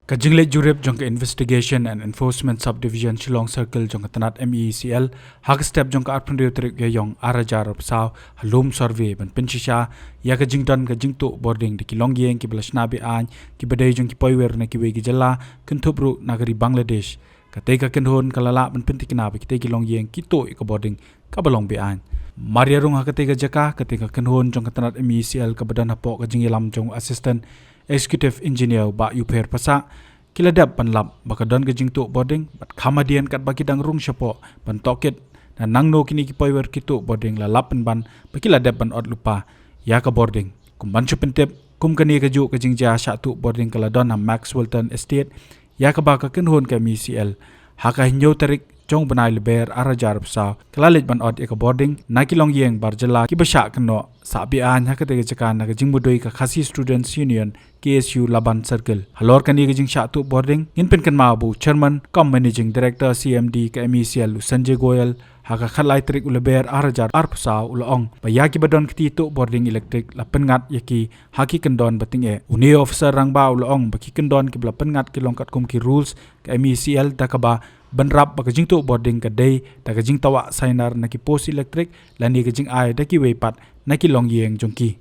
Kajinglet jurip jong ka Investigation and Enforcement Subdivision Shillong Circle jong ka tanat MeECL hak step jong ka arpun trik yong arajar saw halum survey ban pinshisha ya ka jington ka jingtu boarding di Kilong yeng ki belasnabi an ki badai jong ki Poiwir na ki wegi jalla kentubru nagari Bangladesh ka teka Kynhun kalala ban pintikina ki te Kilong yeng ki to ka boarding ka balong bi an Maria rung hak teka jaka ka teka Kynhun jong ka tanat MeECL ka badan hapo ka jingilam jong assistant Executive Engineer ba yuper pasa kiladap panlap bakadon gajing tu boarding bat kamadian kat bagi dang rung syapo ban tokit dan nangno kini ki Poiwir kitu boarding la lapan ban bakiladap ban od lupa ya ka boarding kum banchu pentip kum kani kaju kajing ja satu boarding kaladon na Maxwellton Estate ya ka ba ka Kynhun ka MeECL haka hinyo tarik jong banai leber arajar psa kalalit ban od ka boarding na Kilong yeng barjala ki basha kno sabi an haka te jakan na gajing budoi ka Khasi Students Union KSU Laban Circle halor kani gajing satu boarding in pen kan mabu chairman cum managing director CMD ka MeECL Sanjay Goyal haka khalai trik uleber arajar arpsa ulong bayaki badon kiti tu boarding electric la pengat yaki haki kendon bating e uni officer rang ba ulong baki kendon ki bla pengat ki longkat kum ki rules ka MeECL takaba benrap bagajing tu boarding ka day dagajing tawa signer na ki post electric lani gajing ai daki weipat na ki Kilong yeng jongki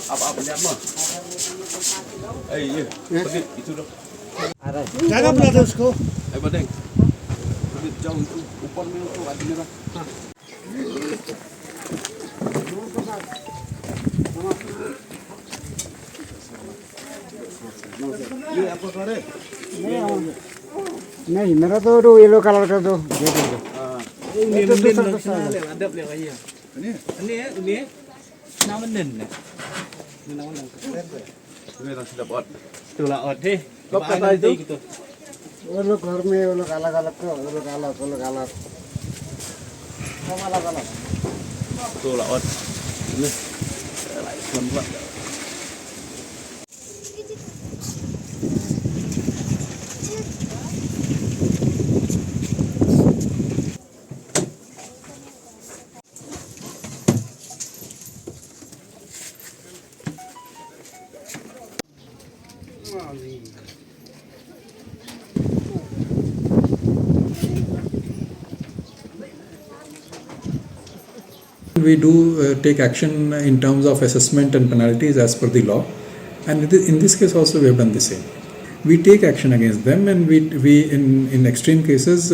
apa lihat mah pergi itu dong jaga pula उसको Bording pergi jauh itu upon itu adanya lah ये आपको करे नहीं मेरा तो वो yellow colour का दो दे दो ini ada beli kaya ini nama nen ini nama nen ini langsung dapat tu lah ot deh kau kata itu gitu वो लोग घर में वो लोग अलग अलग का वो लोग अलग सब अलग अलग tu lah ot ini lagi We do take action in terms of assessment and penalties as per the law, and in this case also we have done the same. We take action against them, and we in extreme cases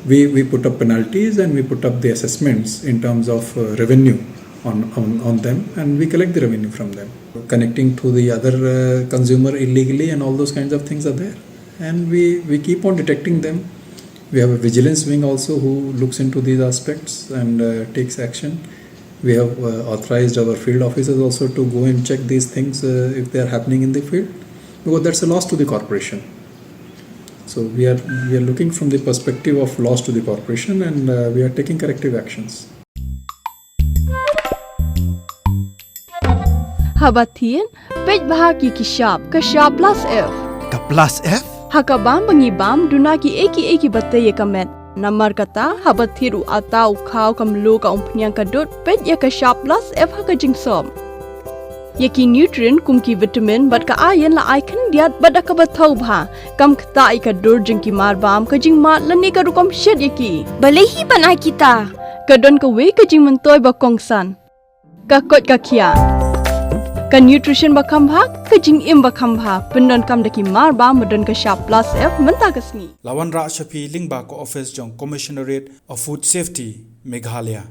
we put up penalties and we put up the assessments in terms of revenue on them, and we collect the revenue from them. Connecting to the other consumer illegally and all those kinds of things are there, and we keep on detecting them. We have a vigilance wing also who looks into these aspects and takes action. We have authorized our field officers also to go and check these things if they are happening in the field, because that's a loss to the corporation. So we are looking from the perspective of loss to the corporation, and we are taking corrective actions. Habatin, pej bahagi kishap, kashap plus F. Ka plus F? Hakabam bangibam dunaki eki batay kamet. Namar kata habathiru atau kau kamlu ka umpnyang kadut pej ya kashap plus F hakajingsom. Yaki nutrient kumki vitamin bat ka ayan la icon diat bat akabathau bha kam kata ikadur jingki marbam kajing mat lani ka rukom shed yaki. Balehi banai kita. Kadon ka we kajing mentoy bakongsan. Kakot kakia. Ka nutrition bakam bhag kajing im bakam bha pendon kam daki mar ba medon ka sharp plus F menta kasni Lawan Ra Shafi Lingba ko office jong Commissionerate of Food Safety Meghalaya